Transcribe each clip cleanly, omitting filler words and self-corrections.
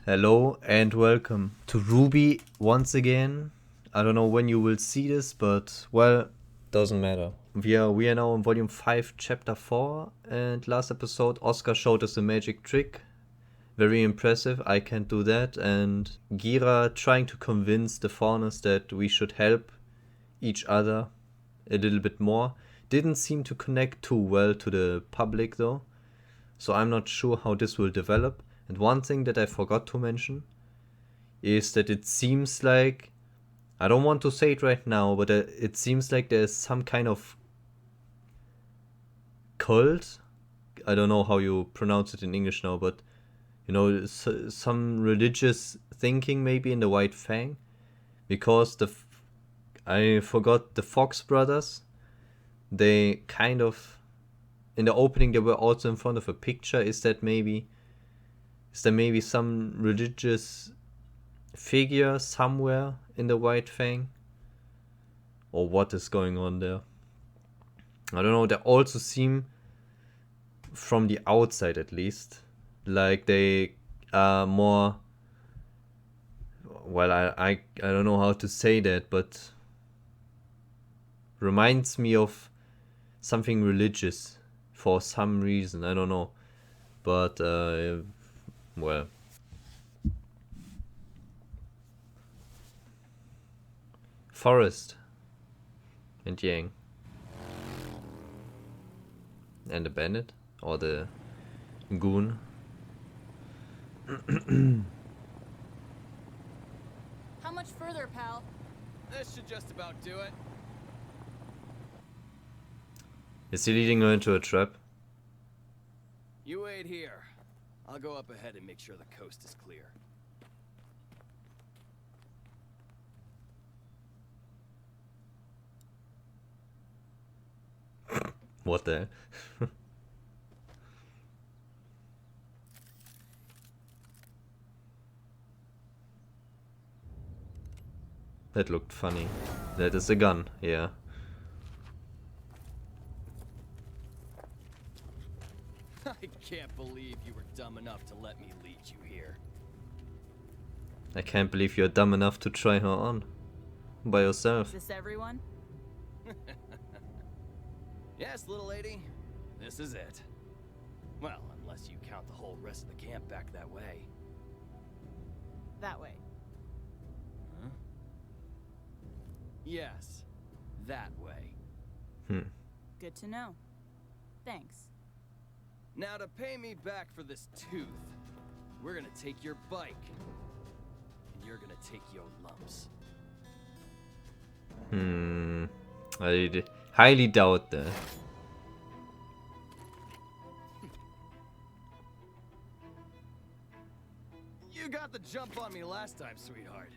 Hello and welcome to RWBY once again. I don't know when you will see this, but well, doesn't matter. We are now in volume 5, chapter 4, and last episode Oscar showed us a magic trick. Very impressive, I can't do that, and Gira trying to convince the fauners that we should help each other a little bit more. Didn't seem to connect too well to the public though, so I'm not sure how this will develop. And one thing that I forgot to mention is that it seems like, I don't want to say it right now, but it seems like there's some kind of cult. I don't know how you pronounce it in English now, but you know, some religious thinking maybe in the White Fang, because I forgot the Fox brothers. They kind of, in the opening, they were also in front of a picture. Is there maybe some religious figure somewhere in the White Fang? Or what is going on there? I don't know. They also seem, from the outside at least, like they are more, well, I don't know how to say that, but reminds me of something religious for some reason. I don't know. But well, Forrest and Yang and the bandit or the Goon. How much further, pal? This should just about do it. Is he leading her into a trap? You wait here. I'll go up ahead and make sure the coast is clear. What the hell? That looked funny. That is a gun, yeah. I can't believe you were dumb enough to let me lead you here. I can't believe you're dumb enough to try her on. By yourself. Is this everyone? Yes, little lady. This is it. Well, unless you count the whole rest of the camp back that way. That way. Huh? Yes, that way. Good to know. Thanks. Now to pay me back for this tooth, we're gonna take your bike. And you're gonna take your lumps. I highly doubt that. You got the jump on me last time, sweetheart.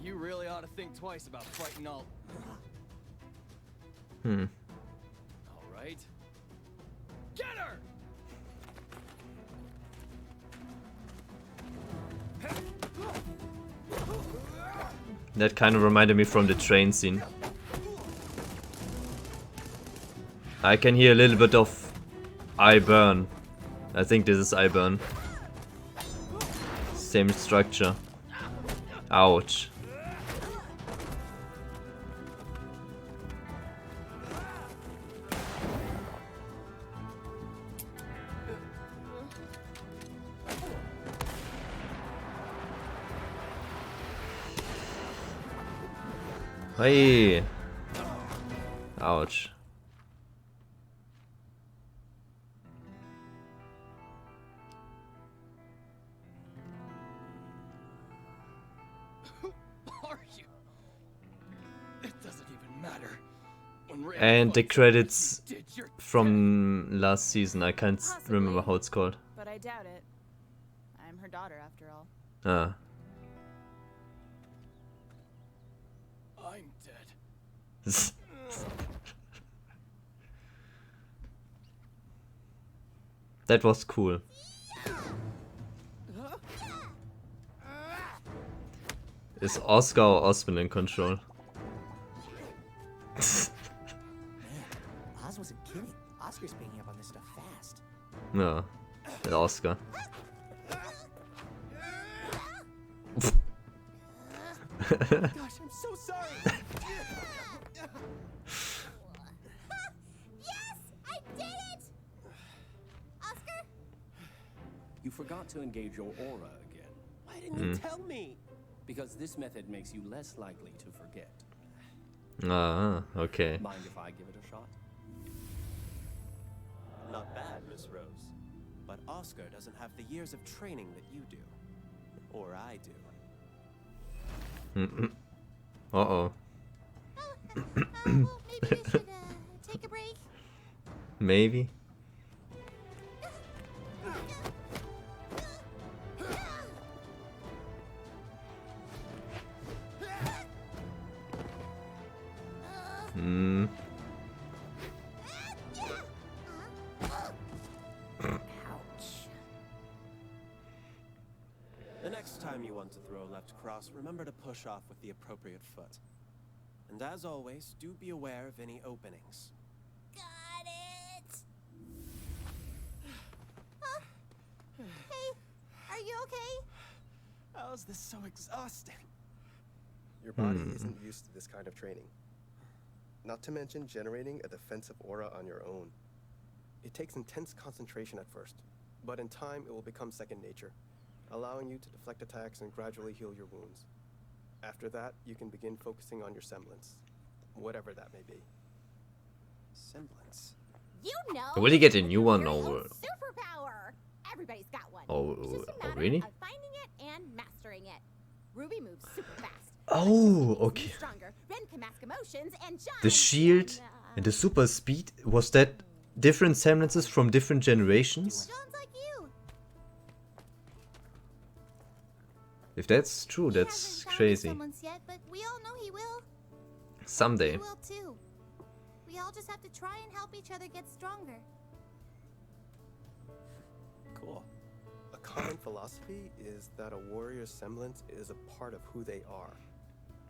You really ought to think twice about fighting all... Alright. Get her! That kind of reminded me from the train scene. I can hear a little bit of I burn. I think this is I burn. Same structure. Ouch. Hey. Ouch. Who are you? It doesn't even matter. And the credits from last season. I can't remember how it's called. But I doubt it. I'm her daughter after all. Ah. I'm dead. That was cool. Is Oscar or Ozpin in control? Oz wasn't kidding. Oscar's picking up on this stuff fast. No, Oscar. Gosh, I'm so sorry. Yes, I did it. Oscar, You forgot to engage your aura again. Why didn't you tell me? Because this method makes you less likely to forget. Ah, okay. Mind if I give it a shot? Not bad, Miss Rose. But Oscar doesn't have the years of training that you do. Or I do. Uh-oh. well, maybe we should take a break. Maybe. Hmm. Ouch. The next time you want to throw a left cross, remember to push off with the appropriate foot. And as always, do be aware of any openings. Got it. Huh? Hey, are you okay? How is this so exhausting? Your body isn't used to this kind of training. Not to mention generating a defensive aura on your own. It takes intense concentration at first, but in time it will become second nature, allowing you to deflect attacks and gradually heal your wounds. After that, you can begin focusing on your semblance, whatever that may be. Semblance? You know. Will you get a new one your or? own superpower. Everybody's got one. Oh, It's just a oh, matter really? of finding it and mastering it. Ruby moves super fast. Oh, Makes okay. me stronger. Ren can mask emotions and jump. The shield and, and the super speed, was that different semblances from different generations? John's like you. If that's true, He that's hasn't found his crazy. semblance yet, but we all know he will. Someday. We will too. We all just have to try and help each other get stronger. Cool. A common philosophy is that a warrior's semblance is a part of who they are.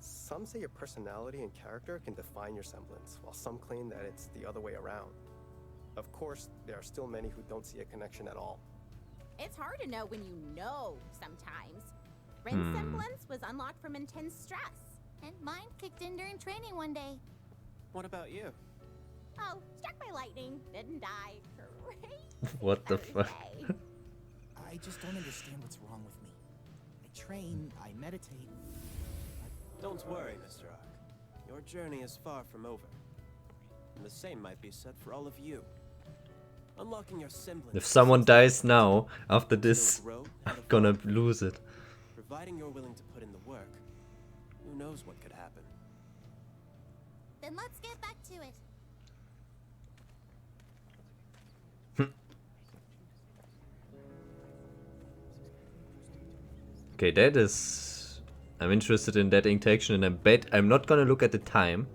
Some say your personality and character can define your semblance, while some claim that it's the other way around. Of course, there are still many who don't see a connection at all. It's hard to know when you know sometimes. Ren's semblance was unlocked from intense stress. And mine kicked in during training one day. What about you? Oh, struck by lightning, didn't die. Crazy What the fuck? Thursday. I just don't understand what's wrong with me. I train, I meditate. Don't worry, Mr. Ark. Your journey is far from over. And the same might be said for all of you. Unlocking your semblance. If someone dies now, after still this, grow I'm and gonna evolve. lose it. Providing you're willing to put in the work, who knows what could happen. Then let's get back to it. Okay, that is... I'm interested in that interaction, and I bet... I'm not gonna look at the time,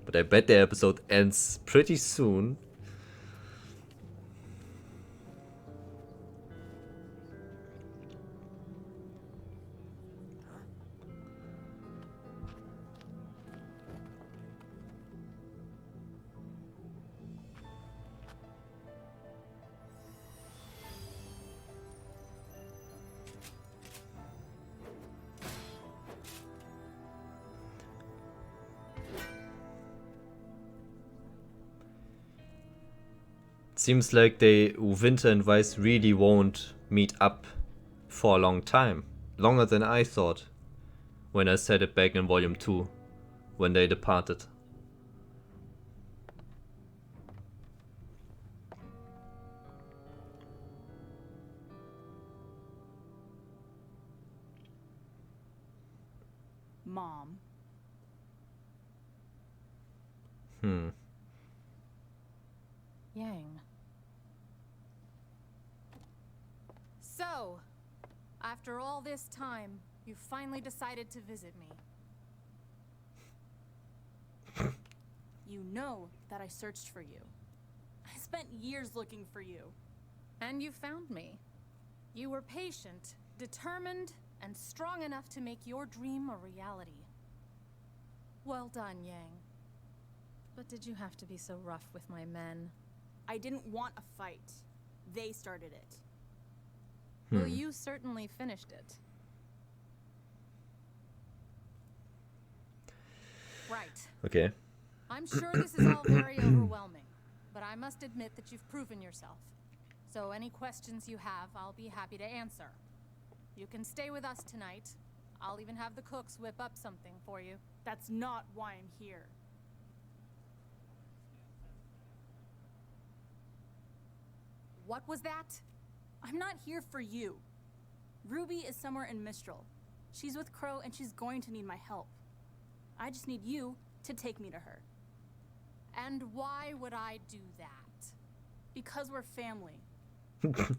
but I bet the episode ends pretty soon. Seems like Winter and Weiss really won't meet up for a long time. Longer than I thought. When I said it back in Volume 2. When they departed. Mom. Yang. So, after all this time, you finally decided to visit me. You know that I searched for you. I spent years looking for you. And you found me. You were patient, determined, and strong enough to make your dream a reality. Well done, Yang. But did you have to be so rough with my men? I didn't want a fight. They started it. Well, you certainly finished it. Right. Okay. I'm sure this is all very overwhelming, but I must admit that you've proven yourself. So any questions you have, I'll be happy to answer. You can stay with us tonight. I'll even have the cooks whip up something for you. That's not why I'm here. What was that? I'm not here for you. Ruby is somewhere in Mistral. She's with Crow and she's going to need my help. I just need you to take me to her. And why would I do that? Because we're family. Family.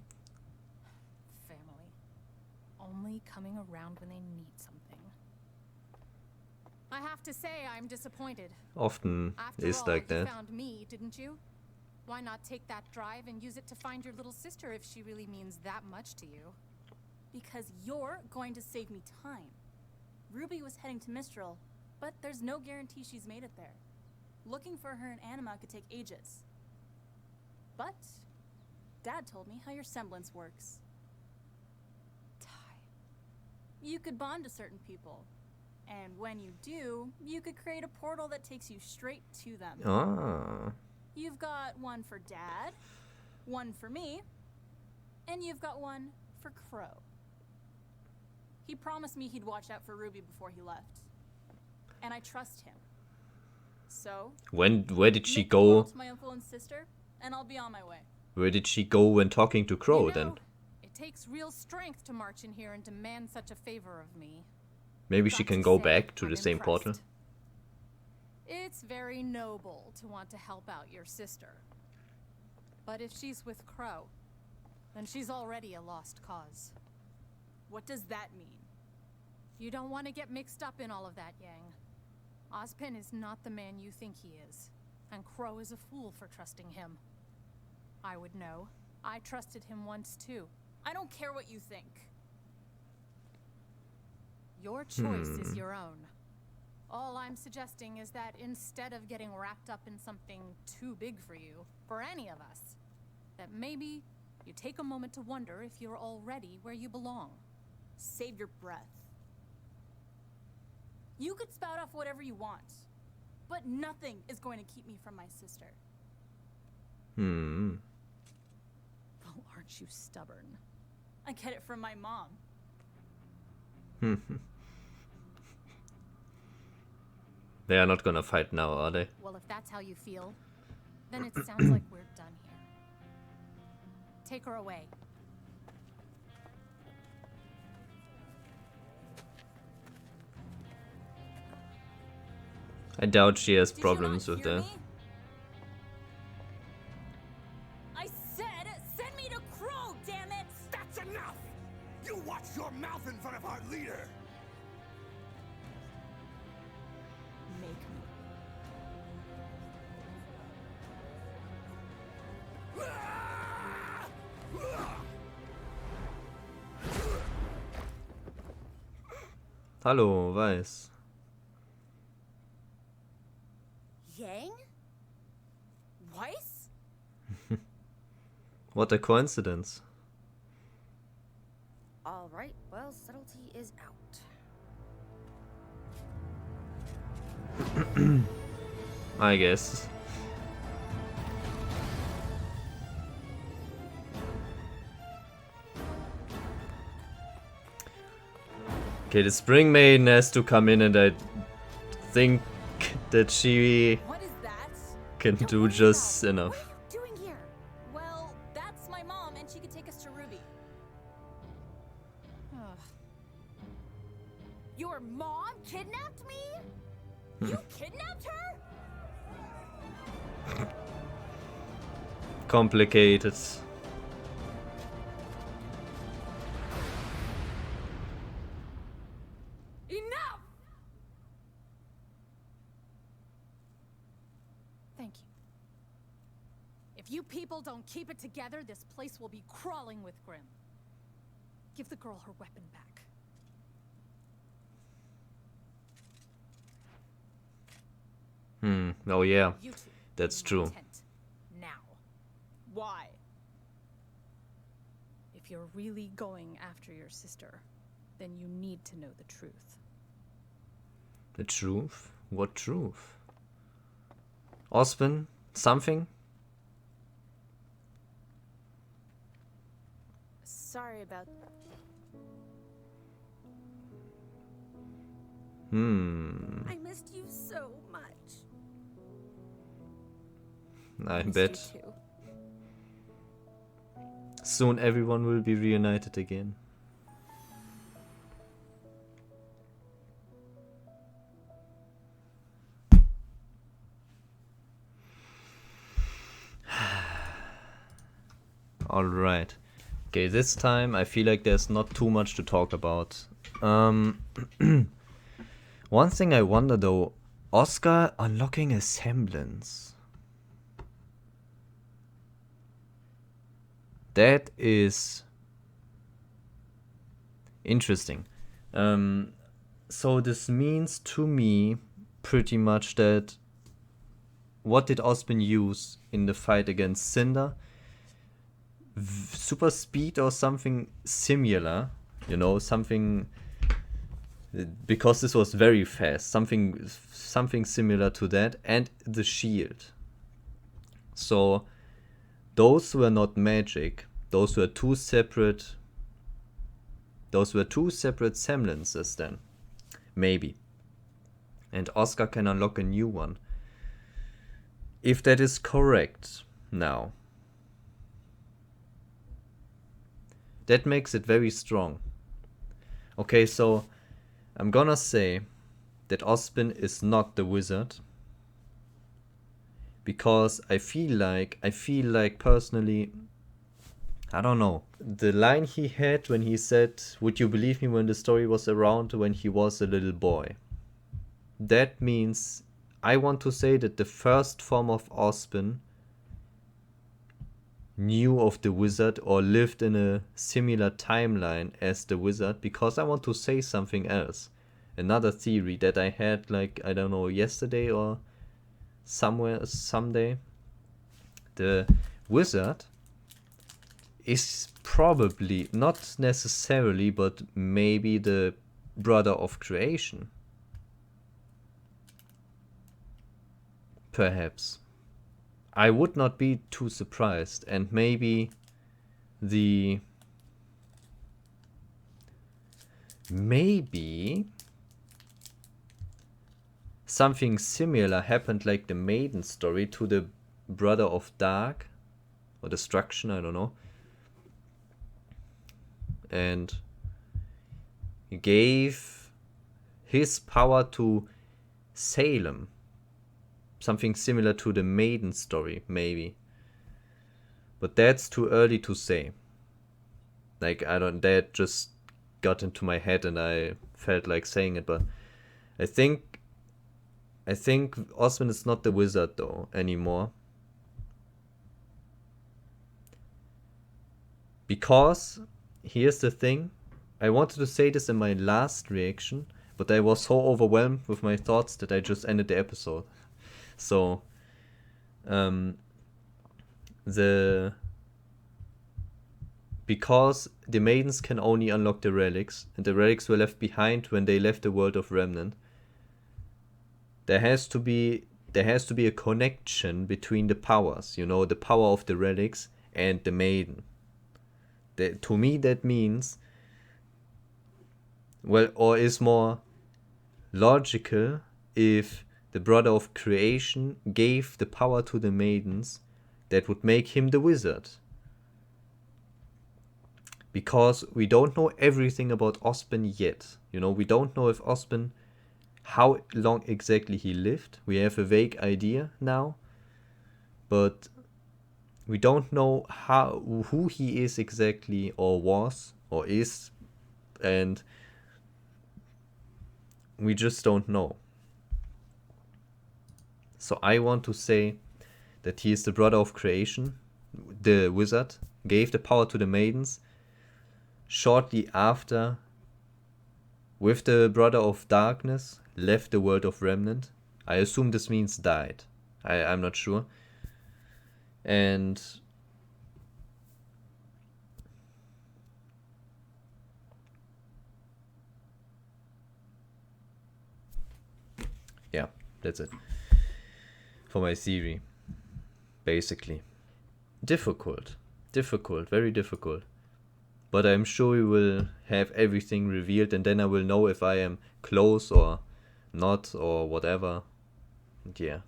Only coming around when they need something. I have to say, I'm disappointed. Often After is all, like you that. found me, didn't you? Why not take that drive and use it to find your little sister if she really means that much to you? Because you're going to save me time. Ruby was heading to Mistral, but there's no guarantee she's made it there. Looking for her in Anima could take ages. But Dad told me how your semblance works. You could bond to certain people. And when you do, you could create a portal that takes you straight to them. Ah. You've got one for Dad, one for me, and you've got one for Crow. He promised me he'd watch out for Ruby before he left. And I trust him. So, Where did she make the portal go? to my uncle and sister, and I'll be on my way. Where did she go when talking to Crow You know, then? it takes real strength to march in here and demand such a favor of me. Maybe she Got can to go say, back to I'm the same portal. impressed. It's very noble to want to help out your sister. But if she's with Crow, then she's already a lost cause. What does that mean? You don't want to get mixed up in all of that, Yang. Ozpin is not the man you think he is, and Crow is a fool for trusting him. I would know. I trusted him once too. I don't care what you think. Your choice is your own. All I'm suggesting is that instead of getting wrapped up in something too big for you, for any of us, that maybe you take a moment to wonder if you're already where you belong. Save your breath. You could spout off whatever you want, but nothing is going to keep me from my sister. Well, aren't you stubborn? I get it from my mom. They are not gonna fight now, are they? Well, if that's how you feel, then it sounds like we're done here. Take her away. I doubt she has Did problems you with not hear that. me? I said, send me to Crow, damn it! That's enough! You watch your mouth in front of our leader! Make me. Hallo, Weiss. Yang? Weiss? What a coincidence. All right, well, subtlety is out. I guess. Okay, the Spring Maiden has to come in, and I think that she What is that? can Don't do worry just about it. enough. What are you doing here? Well, that's my mom, and she could take us to Ruby. Your mom kidnapped me? You kidnapped her? Complicated. Enough! Thank you. If you people don't keep it together, this place will be crawling with Grimm. Give the girl her weapon back. Oh yeah, You two. that's be my true. tent. Now. Why? If you're really going after your sister, then you need to know the truth. The truth? What truth? Ozpin, something? Sorry about I missed you so much. I missed bet you too. soon everyone will be reunited again. Alright. Okay, this time I feel like there's not too much to talk about. One thing I wonder though, Oscar unlocking a semblance. That is interesting. So this means to me pretty much that what did Ozpin use in the fight against Cinder? Super speed or something similar, you know, something, because this was very fast, something similar to that, and the shield. So those were not magic, those were two separate semblances then, maybe. And Oscar can unlock a new one. If that is correct now, that makes it very strong. Okay, so I'm gonna say that Ozpin is not the wizard, because I feel like personally, I don't know, the line he had when he said, "Would you believe me when the story was around when he was a little boy?" That means I want to say that the first form of Ozpin knew of the wizard or lived in a similar timeline as the wizard, because I want to say something else. Another theory that I had, like, I don't know, yesterday or someday. The wizard is probably, not necessarily, but maybe the brother of creation. Perhaps. I would not be too surprised, and maybe something similar happened, like the maiden story, to the brother of dark or destruction, I don't know, and he gave his power to Salem. Something similar to the maiden story, maybe. But that's too early to say. Like, that just got into my head and I felt like saying it, but I think Ozpin is not the wizard though anymore. Because, here's the thing, I wanted to say this in my last reaction, but I was so overwhelmed with my thoughts that I just ended the episode. So, because the maidens can only unlock the relics, and the relics were left behind when they left the world of Remnant, there has to be a connection between the powers, you know, the power of the relics and the maiden. To me that means, well, or is more logical if the brother of creation gave the power to the maidens, that would make him the wizard. Because we don't know everything about Ozpin yet. You know, we don't know if Ozpin, how long exactly he lived. We have a vague idea now, but we don't know who he is exactly, or was, or is, and we just don't know. So I want to say that he is the brother of creation, the wizard, gave the power to the maidens, shortly after, with the brother of darkness, left the world of Remnant. I assume this means died. I'm not sure. And yeah, That's it. For my theory. Basically. Difficult, very difficult. But I'm sure we will have everything revealed, and then I will know if I am close or not or whatever. And yeah.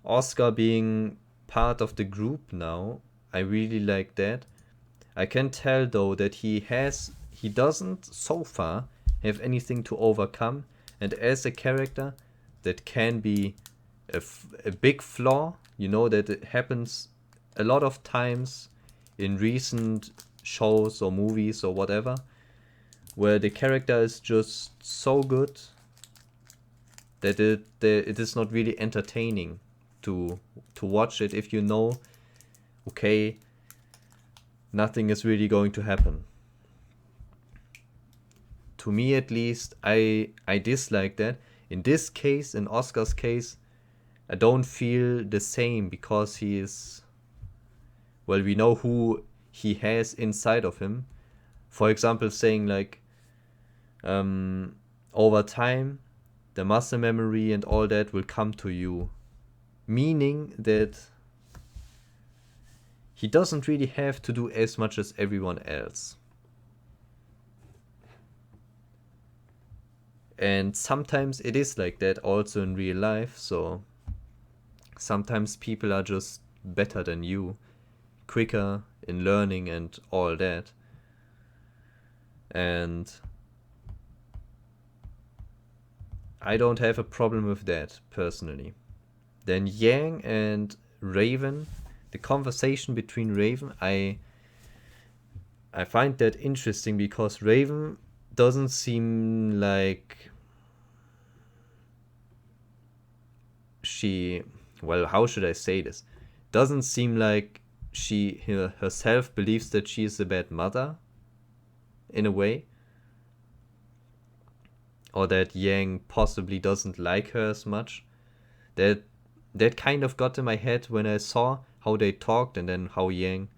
Oscar being part of the group now, I really like that. I can tell though that he doesn't so far have anything to overcome, and as a character that can be a big flaw, you know, that it happens a lot of times in recent shows or movies or whatever, where the character is just so good that it is not really entertaining to watch it if you know, okay, nothing is really going to happen. To me at least, I dislike that. In this case, in Oscar's case, I don't feel the same because he is, well, we know who he has inside of him. For example, saying like, over time, the muscle memory and all that will come to you. Meaning that he doesn't really have to do as much as everyone else. And sometimes it is like that also in real life, so sometimes people are just better than you, quicker in learning and all that. And I don't have a problem with that, personally. Then Yang and Raven, the conversation between Raven, I find that interesting because Raven doesn't seem like she, well, how should I say this? Doesn't seem like she herself believes that she is a bad mother, in a way. Or that Yang possibly doesn't like her as much. That kind of got in my head when I saw how they talked and then how Yang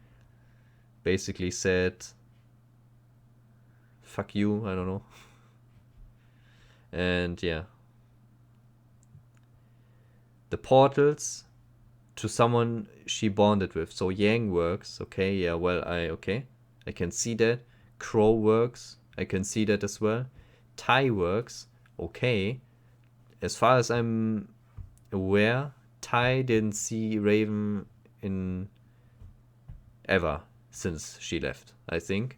basically said, fuck you, I don't know. And yeah. The portals to someone she bonded with. So Yang works, okay, yeah, well, I can see that. Crow works, I can see that as well. Tai works, okay. As far as I'm aware, Tai didn't see Raven in ever since she left, I think.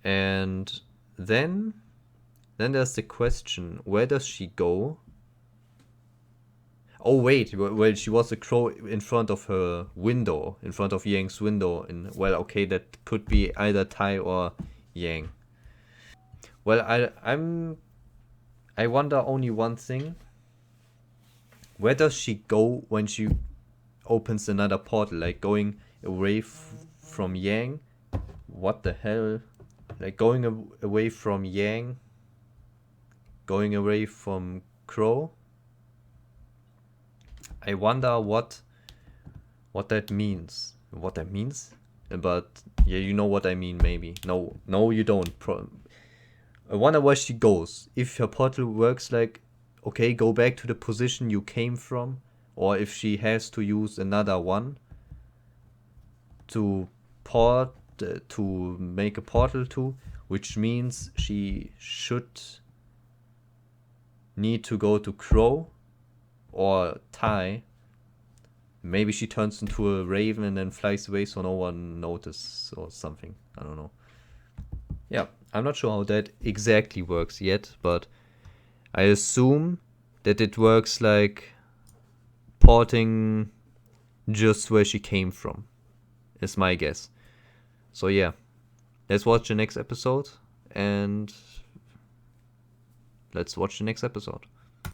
And then there's the question, where does she go? Oh wait, well, she was a crow in front of her window, in front of Yang's window. And well, okay, that could be either Tai or Yang. Well, I wonder only one thing. Where does she go when she opens another portal? Like going away from Yang? What the hell? Like going away from Yang? Going away from Crow? I wonder what that means. What that means? But yeah, you know what I mean, maybe. No, you don't. I wonder where she goes. If her portal works like, okay, go back to the position you came from, or if she has to use another one to make a portal to, which means she should need to go to Crow or Tai. Maybe she turns into a raven and then flies away so no one notices or something. I don't know. Yeah, I'm not sure how that exactly works yet, but I assume that it works like porting just where she came from, is my guess. So yeah, let's watch the next episode, and let's watch the next episode.